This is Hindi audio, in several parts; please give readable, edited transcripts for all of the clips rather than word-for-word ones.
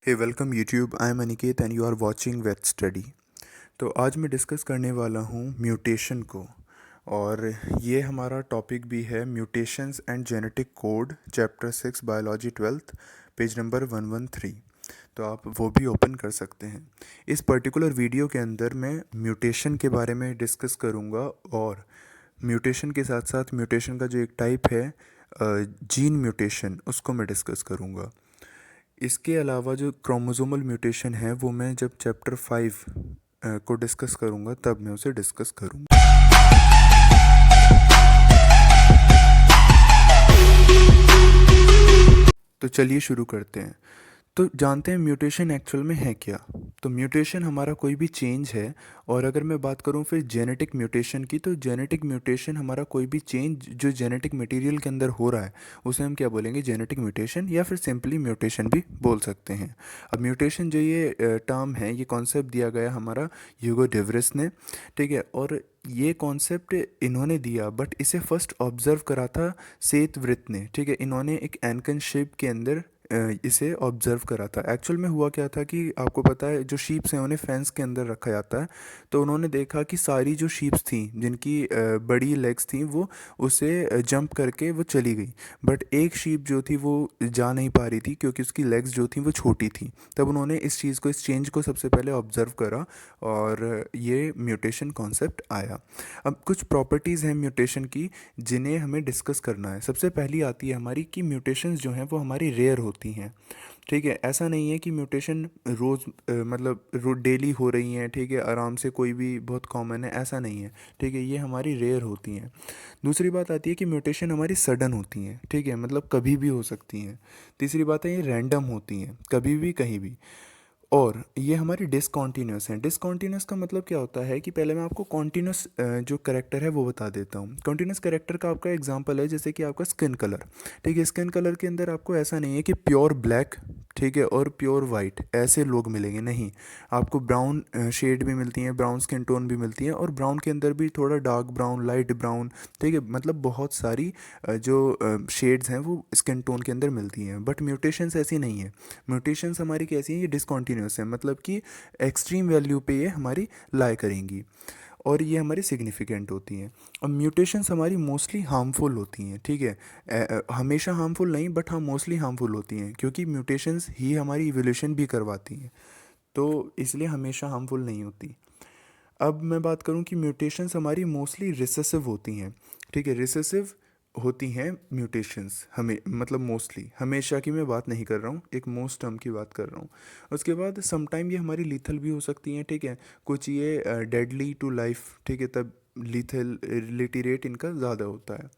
Hey welcome YouTube. I am Aniket and you are watching wet study. तो आज मैं डिस्कस करने वाला हूँ म्यूटेशन को। और ये हमारा टॉपिक भी है mutations and genetic code, chapter 6 biology 12th, page number 113। तो आप वो भी ओपन कर सकते हैं। इस पर्टिकुलर वीडियो के अंदर मैं म्यूटेशन के बारे में डिस्कस करूँगा और म्यूटेशन के साथ साथ म्यूटेशन का जो एक टाइप है जीन म्यूटेशन, उसको मैं डिस्कस करूँगा। इसके अलावा जो क्रोमोसोमल म्यूटेशन है वो मैं जब चैप्टर 5 को डिस्कस करूँगा तब मैं उसे डिस्कस करूँगा। तो चलिए शुरू करते हैं। तो जानते हैं म्यूटेशन एक्चुअल में है क्या। तो म्यूटेशन हमारा कोई भी चेंज है। और अगर मैं बात करूं फिर जेनेटिक म्यूटेशन की, तो जेनेटिक म्यूटेशन हमारा कोई भी चेंज जो जेनेटिक मटेरियल के अंदर हो रहा है उसे हम क्या बोलेंगे, जेनेटिक म्यूटेशन, या फिर सिंपली म्यूटेशन भी बोल सकते हैं। अब म्यूटेशन जो ये टर्म है, ये कॉन्सेप्ट दिया गया हमारा ह्यूगो डेवरिस ने, ठीक है। और ये कॉन्सेप्ट इन्होंने दिया बट इसे फर्स्ट ऑब्जर्व करा था सेत व्रित ने, ठीक है। इन्होंने एक एनकन शेप के अंदर इसे ऑब्जर्व करा था। एक्चुअल में हुआ क्या था कि आपको पता है जो शीप्स हैं उन्हें फेंस के अंदर रखा जाता है। तो उन्होंने देखा कि सारी जो शीप्स थी जिनकी बड़ी लेग्स थी वो उसे जंप करके वो चली गई। बट एक शीप जो थी वो जा नहीं पा रही थी क्योंकि उसकी लेग्स जो थी वो छोटी थी। तब उन्होंने इस चीज़ को, इस चेंज को सबसे पहले ऑब्जर्व करा और ये म्यूटेशन कॉन्सेप्ट आया। अब कुछ प्रॉपर्टीज़ हैं म्यूटेशन की जिन्हें हमें डिस्कस करना है। सबसे पहली आती है हमारी कि म्यूटेशंस जो हैं वो हमारी रेयर होती हैं, ठीक है। ऐसा नहीं है कि म्यूटेशन रोज़ मतलब डेली हो रही हैं, ठीक है, आराम से कोई भी बहुत कॉमन है, ऐसा नहीं है, ठीक है। ये हमारी रेयर होती हैं। दूसरी बात आती है कि म्यूटेशन हमारी सडन होती हैं, ठीक है, मतलब कभी भी हो सकती हैं। तीसरी बात है ये रैंडम होती हैं, कभी भी कहीं भी। और ये हमारी डिसकॉन्टीन्यूस हैं। डिसकॉन्टीन्यूस का मतलब क्या होता है कि पहले मैं आपको कॉन्टीन्यूस जो करेक्टर है वो बता देता हूँ। कॉन्टीन्यूस करेक्टर का आपका एग्जांपल है जैसे कि आपका स्किन कलर, ठीक है। स्किन कलर के अंदर आपको ऐसा नहीं है कि प्योर ब्लैक, ठीक है, और प्योर वाइट ऐसे लोग मिलेंगे, नहीं। आपको ब्राउन शेड भी मिलती हैं, ब्राउन स्किन टोन भी मिलती हैं, और ब्राउन के अंदर भी थोड़ा डार्क ब्राउन, लाइट ब्राउन, ठीक है, मतलब बहुत सारी जो शेड्स हैं वो स्किन टोन के अंदर मिलती हैं। बट म्यूटेशंस ऐसी नहीं है। म्यूटेशंस हमारी कैसी हैं, ये डिसकॉन्टीन्यूस है, मतलब कि एक्सट्रीम वैल्यू पे ये हमारी लाई करेंगी और ये हमारी सिग्निफिकेंट होती हैं। अब म्यूटेशंस हमारी मोस्टली हार्मफुल होती हैं, ठीक है। हमेशा हार्मफुल नहीं, बट हाँ मोस्टली हार्मफुल होती हैं क्योंकि म्यूटेशंस ही हमारी इवोल्यूशन भी करवाती हैं, तो इसलिए हमेशा हार्मफुल नहीं होती। अब मैं बात करूं कि म्यूटेशंस हमारी मोस्टली रिसेसिव होती हैं, ठीक है। रिसेसिव होती हैं म्यूटेशंस, हमें मतलब मोस्टली, हमेशा की मैं बात नहीं कर रहा हूँ, एक मोस्ट टर्म की बात कर रहा हूँ। उसके बाद समटाइम ये हमारी लीथल भी हो सकती हैं, ठीक है। कुछ ये डेडली टू लाइफ, ठीक है, तब लीथलिटी रेट इनका ज़्यादा होता है।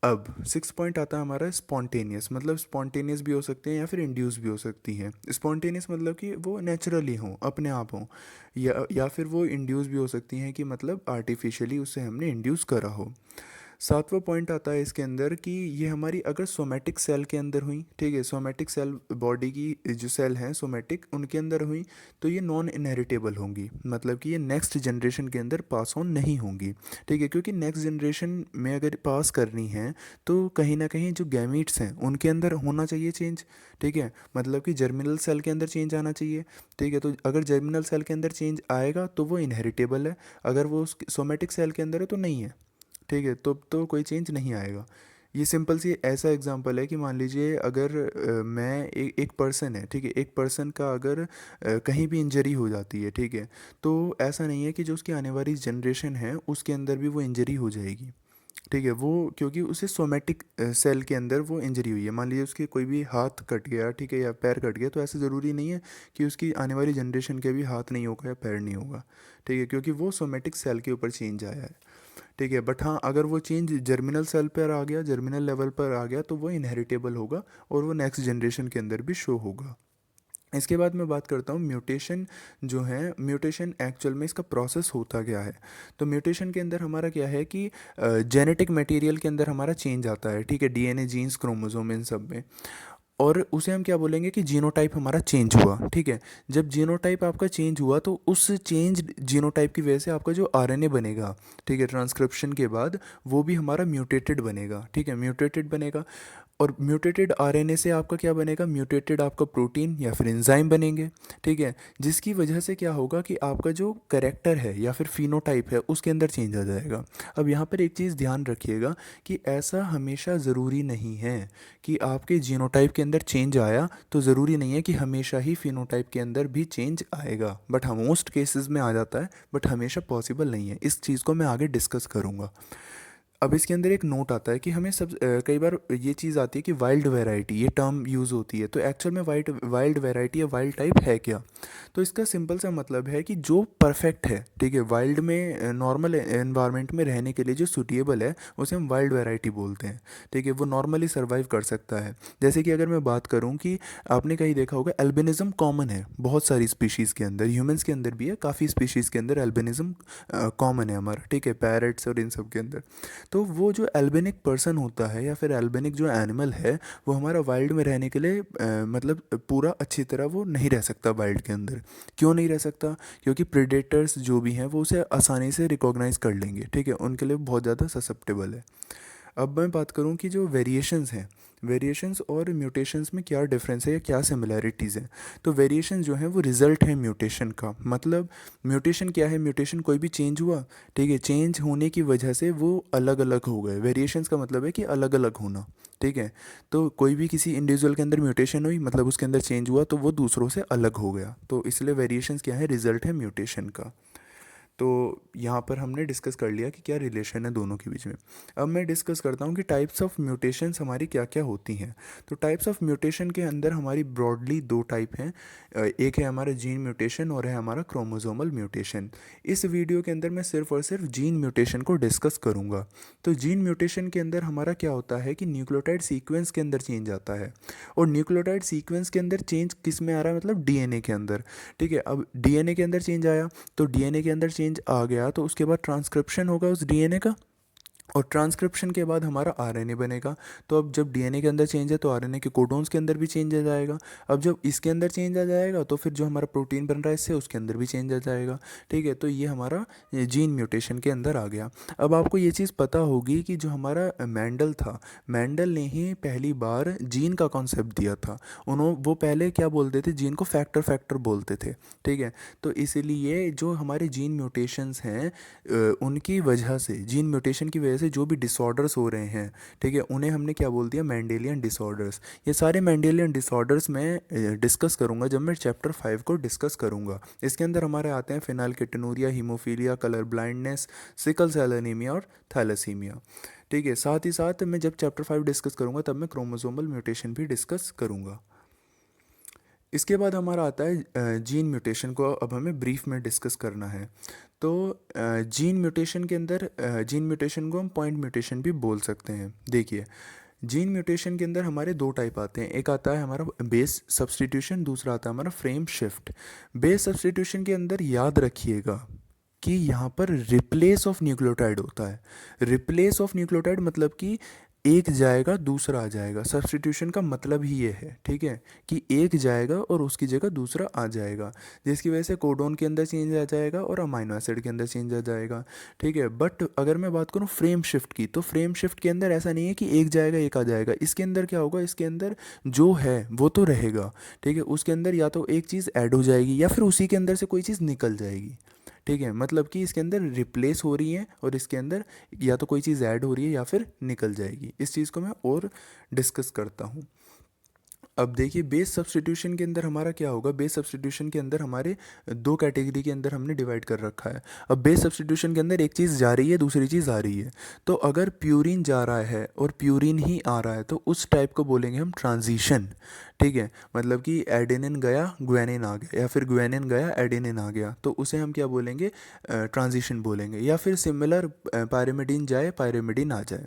अब 6 पॉइंट आता है हमारा स्पॉन्टेनियस, मतलब स्पॉन्टेनियस भी हो सकते हैं या फिर इंड्यूस भी हो सकती हैं। स्पॉन्टेनियस मतलब कि वो नेचुरली हों, अपने आप हों, या फिर वो इंड्यूस भी हो सकती हैं कि मतलब आर्टिफिशियली उससे हमने इंड्यूस करा हो। 7वां पॉइंट आता है इसके अंदर कि ये हमारी अगर सोमेटिक सेल के अंदर हुई, ठीक है, सोमेटिक सेल बॉडी की जो सेल हैं सोमेटिक, उनके अंदर हुई तो ये नॉन इनहेरिटेबल होंगी, मतलब कि ये नेक्स्ट जनरेशन के अंदर पास ऑन नहीं होंगी, ठीक है। क्योंकि नेक्स्ट जनरेशन में अगर पास करनी है तो कहीं ना कहीं जो गैमीट्स हैं उनके अंदर होना चाहिए चेंज, ठीक है, मतलब कि जर्मिनल सेल के अंदर चेंज आना चाहिए, ठीक है। तो अगर जर्मिनल सेल के अंदर चेंज आएगा तो वो इनहेरिटेबल है, अगर वो सोमेटिक सेल के अंदर है तो नहीं है, ठीक है। तो कोई चेंज नहीं आएगा। ये सिंपल सी ऐसा एग्जांपल है कि मान लीजिए अगर मैं एक पर्सन है, ठीक है, एक पर्सन का अगर कहीं भी इंजरी हो जाती है, ठीक है, तो ऐसा नहीं है कि जो उसकी आने वाली जनरेशन है उसके अंदर भी वो इंजरी हो जाएगी, ठीक है। वो क्योंकि उसे सोमेटिक सेल के अंदर वो इंजरी हुई है, मान लीजिए उसके कोई भी हाथ कट गया, ठीक है, या पैर कट गया, तो ऐसा ज़रूरी नहीं है कि उसकी आने वाली जनरेशन के भी हाथ नहीं होगा या पैर नहीं होगा, ठीक है, क्योंकि वो सोमेटिक सेल के ऊपर चेंज आया है, ठीक है। बट हाँ अगर वो चेंज जर्मिनल सेल पर आ गया, जर्मिनल लेवल पर आ गया, तो वो इनहेरिटेबल होगा और वो नेक्स्ट जनरेशन के अंदर भी शो होगा। इसके बाद मैं बात करता हूँ म्यूटेशन जो है, म्यूटेशन एक्चुअल में इसका प्रोसेस होता क्या है। तो म्यूटेशन के अंदर हमारा क्या है कि जेनेटिक मटेरियल के अंदर हमारा चेंज आता है, ठीक है, डीएनए, जीन्स, क्रोमोसोम, इन सब में। और उसे हम क्या बोलेंगे कि जीनोटाइप हमारा चेंज हुआ, ठीक है। जब जीनोटाइप आपका चेंज हुआ तो उस चेंज जीनोटाइप की वजह से आपका जो आरएनए बनेगा, ठीक है, ट्रांसक्रिप्शन के बाद वो भी हमारा म्यूटेटेड बनेगा, ठीक है, म्यूटेटेड बनेगा। और म्यूटेटेड आरएनए से आपका क्या बनेगा, म्यूटेटेड आपका प्रोटीन या फिर एंजाइम बनेंगे, ठीक है, जिसकी वजह से क्या होगा कि आपका जो करेक्टर है या फिर फिनोटाइप है उसके अंदर चेंज आ जाएगा। अब यहाँ पर एक चीज़ ध्यान रखिएगा कि ऐसा हमेशा ज़रूरी नहीं है कि आपके जीनोटाइप के अंदर चेंज आया तो ज़रूरी नहीं है कि हमेशा ही फिनोटाइप के अंदर भी चेंज आएगा, बट हाँ मोस्ट केसेस में आ जाता है, बट हमेशा पॉसिबल नहीं है। इस चीज़ को मैं आगे डिस्कस करूँगा। अब इसके अंदर एक नोट आता है कि हमें कई बार ये चीज़ आती है कि वाइल्ड वैरायटी, ये टर्म यूज़ होती है, तो एक्चुअल में वाइल्ड वैरायटी या वाइल्ड टाइप है क्या। तो इसका सिंपल सा मतलब है कि जो परफेक्ट है, ठीक है, वाइल्ड में नॉर्मल एनवायरनमेंट में रहने के लिए जो सूटेबल है उसे हम वाइल्ड वैरायटी बोलते हैं, ठीक है, वो नॉर्मली सर्वाइव कर सकता है। जैसे कि अगर मैं बात करूँ कि आपने कहीं देखा होगा एल्बिनिज़म कॉमन है बहुत सारी स्पीशीज़ के अंदर, ह्यूमंस के अंदर भी है, काफ़ी स्पीशीज़ के अंदर एल्बिनिज़म कॉमन है हमारा, ठीक है, पैरट्स और इन सब के अंदर। तो वो जो एल्बेनिक पर्सन होता है या फिर एल्बेनिक जो एनिमल है वो हमारा वाइल्ड में रहने के लिए मतलब पूरा अच्छी तरह वो नहीं रह सकता वाइल्ड के अंदर। क्यों नहीं रह सकता, क्योंकि प्रेडेटर्स जो भी हैं वो उसे आसानी से रिकॉग्नाइज कर लेंगे, ठीक है, उनके लिए बहुत ज़्यादा ससेप्टेबल है। अब मैं बात करूं कि जो वेरिएशंस हैं, वेरिएशंस और म्यूटेशंस में क्या डिफरेंस है या क्या सिमिलैरिटीज़ हैं। तो वेरिएशन जो है वो रिज़ल्ट है म्यूटेशन का, मतलब म्यूटेशन क्या है, म्यूटेशन कोई भी चेंज हुआ, ठीक है, चेंज होने की वजह से वो अलग अलग हो गए। वेरिएशंस का मतलब है कि अलग अलग होना, ठीक है। तो कोई भी किसी इंडिविजुअल के अंदर म्यूटेशन हुई मतलब उसके अंदर चेंज हुआ तो वो दूसरों से अलग हो गया, तो इसलिए वेरिएशंस क्या है, रिजल्ट है म्यूटेशन का। तो यहाँ पर हमने डिस्कस कर लिया कि क्या रिलेशन है दोनों के बीच में। अब मैं डिस्कस करता हूँ कि टाइप्स ऑफ म्यूटेशंस हमारी क्या क्या होती हैं। तो टाइप्स ऑफ म्यूटेशन के अंदर हमारी ब्रॉडली दो टाइप हैं, एक है हमारा जीन म्यूटेशन और है हमारा क्रोमोसोमल म्यूटेशन। इस वीडियो के अंदर मैं सिर्फ और सिर्फ जीन म्यूटेशन को डिस्कस करूँगा। तो जीन म्यूटेशन के अंदर हमारा क्या होता है कि न्यूक्लियोटाइड सीक्वेंस के अंदर चेंज आता है, और न्यूक्लियोटाइड सीक्वेंस के अंदर चेंज किस में आ रहा है, मतलब डीएनए के अंदर, ठीक है। अब डीएनए के अंदर चेंज आया तो डीएनए के अंदर चेंज आ गया तो उसके बाद ट्रांसक्रिप्शन होगा उस डीएनए का, और ट्रांसक्रिप्शन के बाद हमारा आरएनए बनेगा। तो अब जब डीएनए के अंदर चेंज है तो आरएनए के कोडोन्स के अंदर भी चेंज आ जाएगा। अब जब इसके अंदर चेंज आ जाएगा तो फिर जो हमारा प्रोटीन बन रहा है इससे उसके अंदर भी चेंज आ जाएगा, ठीक है। तो ये हमारा जीन म्यूटेशन के अंदर आ गया। अब आपको ये चीज़ पता होगी कि जो हमारा मैंडल था, मैंडल ने ही पहली बार जीन का कॉन्सेप्ट दिया था। वो पहले क्या बोलते थे, जीन को फैक्टर फैक्टर बोलते थे, ठीक है। तो इसीलिए जो हमारे जीन म्यूटेशंस हैं उनकी वजह से, जीन म्यूटेशन की वजह से जो भी डिसऑर्डर्स हो रहे हैं, ठीक है, उन्हें हमने क्या बोल दिया, मेंडेलियन डिसऑर्डर्स। ये सारे मेंडेलियन डिसऑर्डर्स मैं डिस्कस करूंगा जब मैं चैप्टर 5 को डिस्कस करूंगा। इसके अंदर हमारे आते हैं phenylketonuria, haemophilia, colour blindness, sickle cell anaemia और थैलेसीमिया, ठीक है। साथ ही साथ मैं जब चैप्टर 5 डिस्कस करूंगा तब मैं क्रोमोसोमल म्यूटेशन भी डिस्कस करूंगा। इसके बाद हमारा आता है जीन म्यूटेशन को अब हमें ब्रीफ में डिस्कस करना है। तो जीन म्यूटेशन के अंदर जीन म्यूटेशन को हम पॉइंट म्यूटेशन भी बोल सकते हैं। देखिए जीन म्यूटेशन के अंदर हमारे दो टाइप आते हैं, एक आता है हमारा बेस सब्सटीट्यूशन, दूसरा आता है हमारा फ्रेम शिफ्ट। बेस सब्सटीट्यूशन के अंदर याद रखिएगा कि यहाँ पर रिप्लेस ऑफ न्यूक्लियोटाइड होता है। रिप्लेस ऑफ न्यूक्लियोटाइड मतलब कि एक जाएगा दूसरा आ जाएगा, सब्सटीट्यूशन का मतलब ही ये है, ठीक है, कि एक जाएगा और उसकी जगह दूसरा आ जाएगा, जिसकी वजह से कोडोन के अंदर चेंज आ जाएगा और अमाइनो एसिड के अंदर चेंज आ जाएगा, ठीक है। बट अगर मैं बात करूँ फ्रेम शिफ्ट की, तो फ्रेम शिफ्ट के अंदर ऐसा नहीं है कि एक जाएगा एक आ जाएगा। इसके अंदर क्या होगा, इसके अंदर जो है वो तो रहेगा, ठीक है, उसके अंदर या तो एक चीज़ ऐड हो जाएगी या फिर उसी के अंदर से कोई चीज़ निकल जाएगी, ठीक है। मतलब कि इसके अंदर रिप्लेस हो रही है और इसके अंदर या तो कोई चीज़ ऐड हो रही है या फिर निकल जाएगी। इस चीज़ को मैं और डिस्कस करता हूँ। अब देखिए बेस सब्सटीट्यूशन के अंदर हमारा क्या होगा, बेस सब्सटीट्यूशन के अंदर हमारे दो कैटेगरी के अंदर हमने डिवाइड कर रखा है। अब बेस सब्सटीट्यूशन के अंदर एक चीज़ जा रही है दूसरी चीज़ आ रही है, तो अगर प्यूरिन जा रहा है और प्यूरिन ही आ रहा है तो उस टाइप को बोलेंगे हम ट्रांजिशन, ठीक है। मतलब कि एडेनिन गया ग्वेनिन आ गया या फिर ग्वेनिन गया एडेनिन आ गया, तो उसे हम क्या बोलेंगे, ट्रांजिशन बोलेंगे। या फिर सिमिलर पायरिमिडीन जाए पायरिमिडीन आ जाए।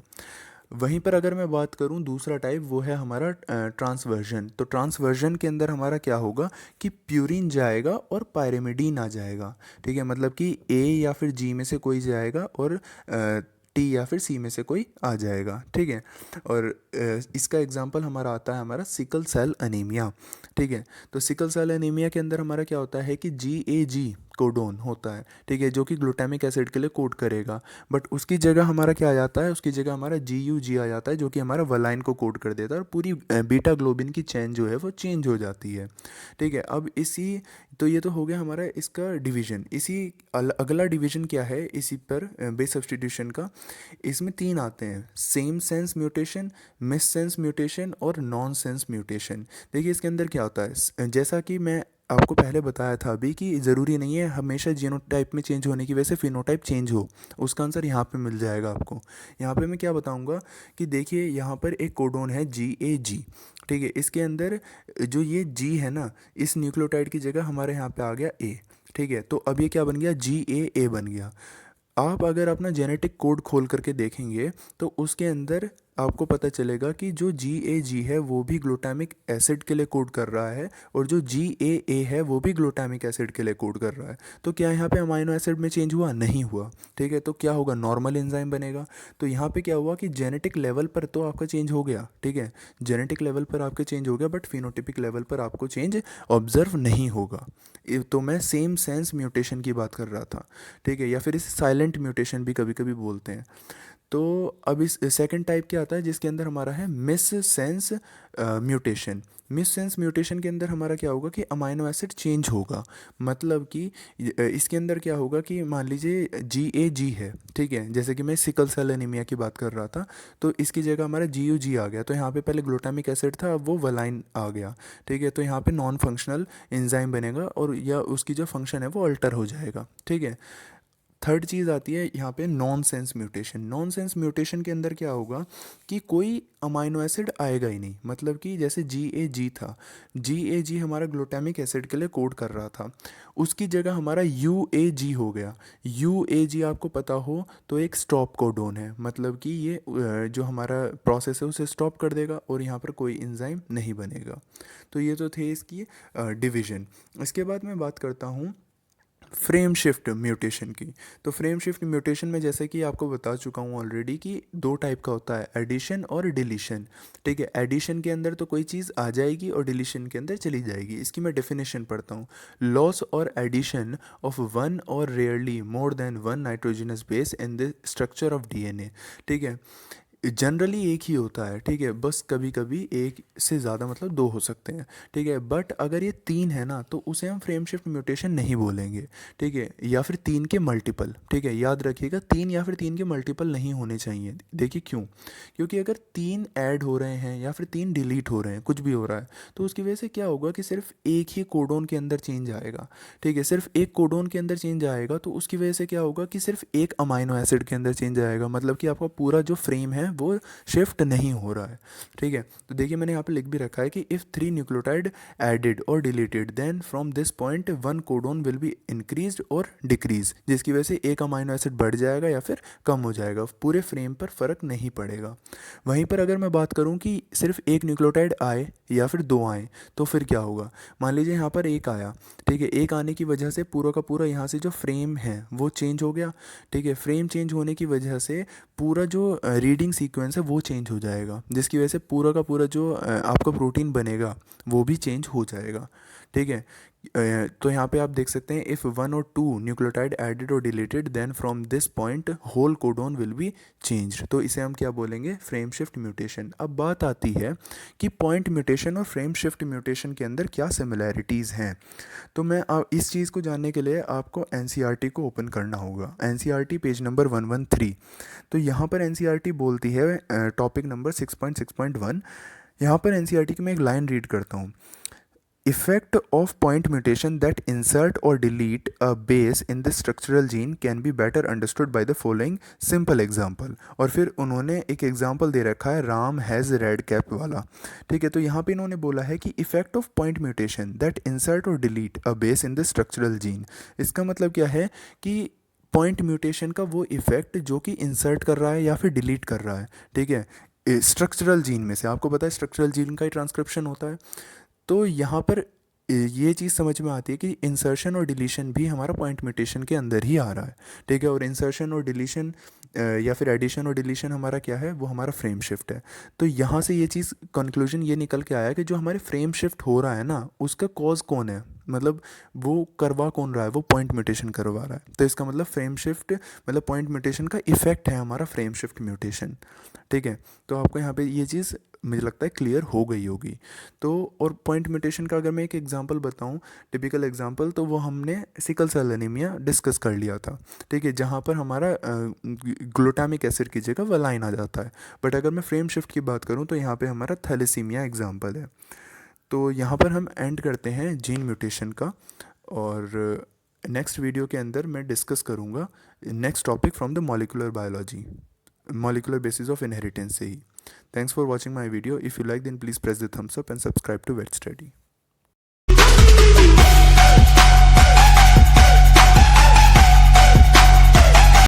वहीं पर अगर मैं बात करूं दूसरा टाइप, वो है हमारा ट्रांसवर्जन। तो ट्रांसवर्जन के अंदर हमारा क्या होगा कि प्यूरिन जाएगा और पायरिमिडीन आ जाएगा, ठीक है। मतलब कि ए या फिर जी में से कोई जाएगा और टी या फिर सी में से कोई आ जाएगा, ठीक है। और इसका एग्जांपल हमारा आता है हमारा सिकल सेल अनीमिया, ठीक है। तो सिकल सेल अनीमिया के अंदर हमारा क्या होता है कि GAG कोडोन होता है, ठीक है, जो कि ग्लूटामिक एसिड के लिए कोड करेगा। बट उसकी जगह हमारा क्या आ जाता है, उसकी जगह हमारा GUG आ जाता है, जो कि हमारा वलाइन को कोड कर देता है, और पूरी बीटा ग्लोबिन की चेन जो है वो चेंज हो जाती है, ठीक है। अब इसी, तो ये तो हो गया हमारा इसका डिवीजन। इसी अगला डिवीजन क्या है इसी पर बेस सब्सटीट्यूशन का, इसमें 3 आते हैं, same sense mutation, miss sense mutation और नॉन सेंस म्यूटेशन। देखिए इसके अंदर क्या होता है, जैसा कि मैं आपको पहले बताया था अभी कि ज़रूरी नहीं है हमेशा जीनोटाइप में चेंज होने की वजह से फिनोटाइप चेंज हो, उसका आंसर यहाँ पे मिल जाएगा आपको। यहाँ पे मैं क्या बताऊँगा कि देखिए यहाँ पर एक कोडोन है GAG, ठीक है। इसके अंदर जो ये G है ना, इस न्यूक्लियोटाइड की जगह हमारे यहाँ पे आ गया A, ठीक है। तो अब ये क्या बन गया, GAA बन गया। आप अगर अपना जेनेटिक कोड खोल करके देखेंगे तो उसके अंदर आपको पता चलेगा कि जो GAG है वो भी ग्लूटामिक एसिड के लिए कोड कर रहा है, और जो GAA है वो भी ग्लूटामिक एसिड के लिए कोड कर रहा है। तो क्या यहाँ पे अमाइनो एसिड में चेंज हुआ, नहीं हुआ, ठीक है। तो क्या होगा, नॉर्मल एंजाइम बनेगा। तो यहाँ पे क्या हुआ कि जेनेटिक लेवल पर तो आपका चेंज हो गया, ठीक है, जेनेटिक लेवल पर आपके चेंज हो गया, बट फिनोटिपिक लेवल पर आपको चेंज ऑब्जर्व नहीं होगा। तो मैं सेम सेंस म्यूटेशन की बात कर रहा था, ठीक है, या फिर इसे साइलेंट म्यूटेशन भी कभी कभी बोलते हैं। तो अब इस सेकंड टाइप क्या आता है जिसके अंदर हमारा है miss sense mutation. Miss sense mutation के अंदर हमारा क्या होगा कि अमाइनो एसिड चेंज होगा, मतलब कि इसके अंदर क्या होगा कि मान लीजिए GAG है, ठीक है, जैसे कि मैं सिकल सेल एनीमिया की बात कर रहा था, तो इसकी जगह हमारा GUG आ गया, तो यहाँ पे पहले ग्लूटामिक एसिड था, अब वो वलाइन आ गया, ठीक है। तो यहाँ पे नॉन फंक्शनल एंजाइम बनेगा और या उसकी जो फंक्शन है वो अल्टर हो जाएगा, ठीक है। थर्ड चीज़ आती है यहाँ पे non sense mutation. Non sense mutation के अंदर क्या होगा कि कोई अमाइनो एसिड आएगा ही नहीं, मतलब कि जैसे GAG था, GAG हमारा ग्लूटामिक एसिड के लिए कोड कर रहा था, उसकी जगह हमारा UAG हो गया। UAG आपको पता हो तो एक स्टॉप कोडोन है, मतलब कि ये जो हमारा प्रोसेस है उसे स्टॉप कर देगा और यहाँ पर कोई एंजाइम नहीं बनेगा। तो ये तो थे इसकी डिवीज़न। इसके बाद मैं बात करता हूँ फ्रेम शिफ्ट म्यूटेशन की। तो फ्रेम शिफ्ट म्यूटेशन में जैसे कि आपको बता चुका हूँ ऑलरेडी कि 2 टाइप का होता है, एडिशन और डिलीशन, ठीक है। एडिशन के अंदर तो कोई चीज़ आ जाएगी और डिलीशन के अंदर चली जाएगी। इसकी मैं डेफिनेशन पढ़ता हूँ, लॉस और एडिशन ऑफ वन और rarely more than one nitrogenous base in the structure of DNA, ठीक है। जनरली एक ही होता है, ठीक है, बस कभी कभी एक से ज़्यादा मतलब 2 हो सकते हैं, ठीक है। बट अगर ये 3 है ना तो उसे हम फ्रेम शिफ्ट म्यूटेशन नहीं बोलेंगे, ठीक है, या फिर 3 के मल्टीपल, ठीक है, याद रखिएगा 3 या फिर 3 के मल्टीपल नहीं होने चाहिए। देखिए क्यों, क्योंकि अगर 3 ऐड हो रहे हैं या फिर 3 डिलीट हो रहे हैं, कुछ भी हो रहा है, तो उसकी वजह से क्या होगा कि सिर्फ एक ही कोडोन के अंदर चेंज आएगा, ठीक है, सिर्फ एक कोडोन के अंदर चेंज आएगा, तो उसकी वजह से क्या होगा कि सिर्फ एक अमाइनो एसिड के अंदर चेंज आएगा, मतलब कि आपका पूरा जो फ्रेम है वो शिफ्ट नहीं हो रहा है, ठीक है। तो देखिए मैंने यहाँ पे लिख भी रखा है कि इफ़ 3 न्यूक्लियोटाइड एडेड और deleted then from this point one codon will be increase और डिक्रीज, जिसकी वजह से एक अमाइनो एसिड बढ़ जाएगा या फिर कम हो जाएगा, पूरे फ्रेम पर फ़र्क नहीं पड़ेगा। वहीं पर अगर मैं बात करूँ कि सिर्फ एक न्यूक्लियोटाइड आए या फिर 2 आए तो फिर क्या होगा, मान लीजिए यहाँ पर एक आया, ठीक है, एक आने की वजह से पूरा का पूरा यहाँ से जो फ्रेम है वो चेंज हो गया, ठीक है। फ्रेम चेंज होने की वजह से पूरा जो रीडिंग सीक्वेंस है वो चेंज हो जाएगा, जिसकी वजह से पूरा का पूरा जो आपका प्रोटीन बनेगा वो भी चेंज हो जाएगा, ठीक है। तो यहाँ पे आप देख सकते हैं इफ़ 1 और 2 न्यूक्लियोटाइड एडेड और deleted then from this point whole codon will be changed, तो इसे हम क्या बोलेंगे, फ्रेम शिफ्ट म्यूटेशन। अब बात आती है कि पॉइंट म्यूटेशन और फ्रेम शिफ्ट म्यूटेशन के अंदर क्या सिमिलैरिटीज़ हैं। तो मैं इस चीज़ को जानने के लिए आपको NCERT को ओपन करना होगा, NCERT पेज नंबर 113। तो यहाँ पर NCERT बोलती है टॉपिक नंबर 6.6.1, यहाँ पर NCERT की मैं एक लाइन रीड करता हूँ, Effect of point mutation that insert or delete a base in the structural gene can be better understood by the following simple example। और फिर उन्होंने एक एग्जाम्पल दे रखा है राम हैज़ रेड कैप वाला, ठीक है। तो यहाँ पे इन्होंने बोला है कि effect of point mutation that insert और delete a base in the structural gene. इसका मतलब क्या है कि पॉइंट म्यूटेशन का वो इफेक्ट जो कि इंसर्ट कर रहा है या फिर डिलीट कर रहा है, ठीक है, स्ट्रक्चरल जीन में से। आपको पता है स्ट्रक्चरल जीन का ही ट्रांसक्रिप्शन होता है। तो यहाँ पर ये चीज़ समझ में आती है कि इंसर्शन और डिलीशन भी हमारा पॉइंट म्यूटेशन के अंदर ही आ रहा है, ठीक है। और इंसर्शन और डिलीशन या फिर एडिशन और डिलीशन हमारा क्या है, वो हमारा फ्रेम शिफ्ट है। तो यहाँ से ये चीज़ कंक्लूजन ये निकल के आया कि जो हमारे फ्रेम शिफ्ट हो रहा है ना, उसका कॉज कौन है, मतलब वो करवा कौन रहा है, वो पॉइंट म्यूटेशन करवा रहा है। तो इसका मतलब फ्रेम शिफ्ट मतलब पॉइंट म्यूटेशन का इफेक्ट है हमारा फ्रेम शिफ्ट म्यूटेशन, ठीक है। तो आपको यहाँ पे ये चीज़ मुझे लगता है क्लियर हो गई होगी। तो और पॉइंट म्यूटेशन का अगर मैं एक एग्जांपल बताऊं, टिपिकल एग्जांपल, तो वो हमने सिकल सेल एनीमिया डिस्कस कर लिया था, ठीक है, जहाँ पर हमारा ग्लूटामिक एसिड की जगह वेलाइन आ जाता है। बट अगर मैं फ्रेम शिफ्ट की बात करूँ तो यहाँ पे हमारा थैलेसीमिया एग्जाम्पल है। तो यहाँ पर हम एंड करते हैं जीन म्यूटेशन का, और नेक्स्ट वीडियो के अंदर मैं डिस्कस करूँगा next topic from the molecular biology, molecular basis of inheritance से ही। Thanks for watching my video. If you like, then please press the thumbs up and subscribe to Vet Study.